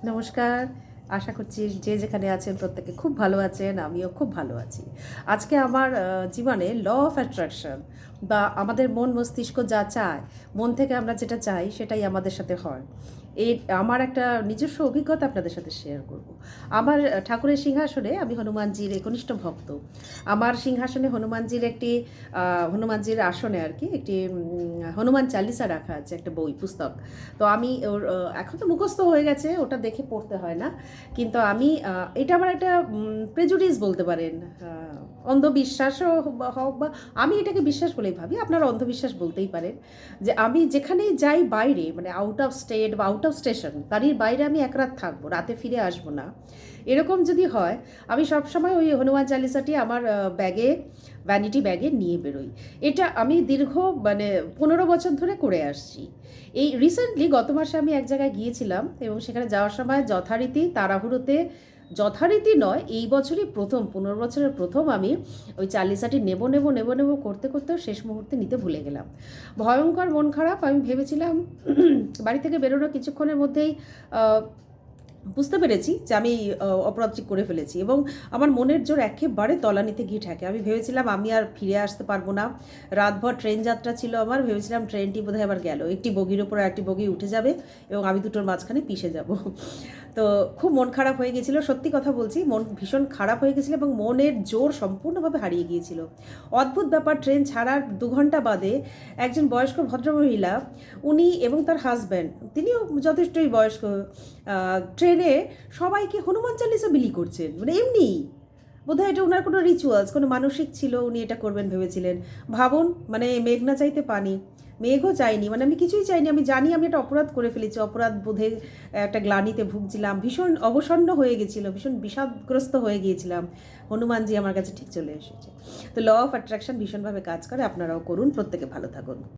নমস্কার। আশা করছি যে যেখানে আছেন প্রত্যেকে খুব ভালো আছেন। আমিও খুব ভালো আছি। আজকে আমার জীবনে ল অফ অ্যাট্রাকশন বা আমাদের মন মস্তিষ্ক যা চায়, মন থেকে আমরা যেটা চাই সেটাই আমাদের সাথে হয়। এই আমার একটা নিজস্ব অভিজ্ঞতা আপনাদের সাথে শেয়ার করব। আমার ঠাকুরের সিংহাসনে আমি হনুমানজির একনিষ্ঠ ভক্ত। আমার সিংহাসনে হনুমানজির একটি হনুমানজির আসনে আরকি একটি হনুমান চালিসা রাখা আছে, একটা বই পুস্তক। তো আমি ওর এখন তো মুখস্থ হয়ে গেছে, ওটা দেখে পড়তে হয় না। কিন্তু আমি এটা আমার একটা প্রেজুডিস বলতে পারেন, অন্ধবিশ্বাসও হোক বা আমি এটাকে বিশ্বাস বলেই ভাবি, আপনারা অন্ধবিশ্বাস বলতেই পারেন। যে আমি যেখানেই যাই বাইরে, মানে আউট অফ স্টেট বা আউট অফ স্টেশন, বাড়ির বাইরে আমি এক রাত থাকবো, রাতে ফিরে আসবো না, এরকম যদি হয়, আমি সবসময় ওই হনুমান চালিসাটি আমার ব্যাগে, ভ্যানিটি ব্যাগে নিয়ে বেরোই। এটা আমি দীর্ঘ মানে 15 বছর ধরে করে আসছি। এই রিসেন্টলি গত মাসে আমি এক জায়গায় গিয়েছিলাম এবং সেখানে যাওয়ার সময় যথারীতি তাড়াহুড়োতে, যথারীতি নয়, এই বছরই প্রথম, 15 বছরের প্রথম আমি ওই চালিসাটি নেব নেব নেব নেব করতে করতেও শেষ মুহূর্তে নিতে ভুলে গেলাম। ভয়ঙ্কর মন খারাপ। আমি ভেবেছিলাম বাড়ি থেকে বেরোনো কিছুক্ষণের মধ্যেই বুঝতে পেরেছি যে আমি অপরাধটি করে ফেলেছি এবং আমার মনের জোর একেবারে তলানিতে গিয়ে ঠেকে। আমি ভেবেছিলাম আমি আর ফিরে আসতে পারবো না। রাতভর ট্রেন যাত্রা ছিল আমার, ভেবেছিলাম ট্রেনটি বোধহয় আবার গেল, একটি বগির ওপর একটি বগি উঠে যাবে এবং আমি দুটোর মাঝখানে পিষে যাব। তো খুব মন খারাপ হয়ে গেছিলো, সত্যি কথা বলছি, মন ভীষণ খারাপ হয়ে গেছিলো এবং মনের জোর সম্পূর্ণভাবে হারিয়ে গিয়েছিল। অদ্ভুত ব্যাপার, ট্রেন ছাড়ার 2 ঘন্টা বাদে একজন বয়স্ক ভদ্রমহিলা, উনি এবং তার হাজব্যান্ড, তিনিও যথেষ্টই বয়স্ক, ট্রেনে সবাইকে হনুমান চালিসা বিলি করছেন, মানে এমনি। বোধহয় এটা ওনার কোনো রিচুয়ালস, কোনো মানসিক ছিল, উনি এটা করবেন ভেবেছিলেন। ভাবুন, মানে মেঘ না চাইতে পানি, মেঘও চাইনি, মানে আমি কিছুই চাইনি। আমি জানি আমি একটা অপরাধ করে ফেলেছি, অপরাধ বোধে একটা গ্লানিতে ভুগছিলাম, ভীষণ অবসন্ন হয়ে গেছিলো, ভীষণ বিষাদগ্রস্ত হয়ে গিয়েছিলাম। হনুমানজি আমার কাছে ঠিক চলে এসেছে। তো ল অফ অ্যাট্রাকশন ভীষণভাবে কাজ করে, আপনারাও করুন। প্রত্যেকে ভালো থাকুন।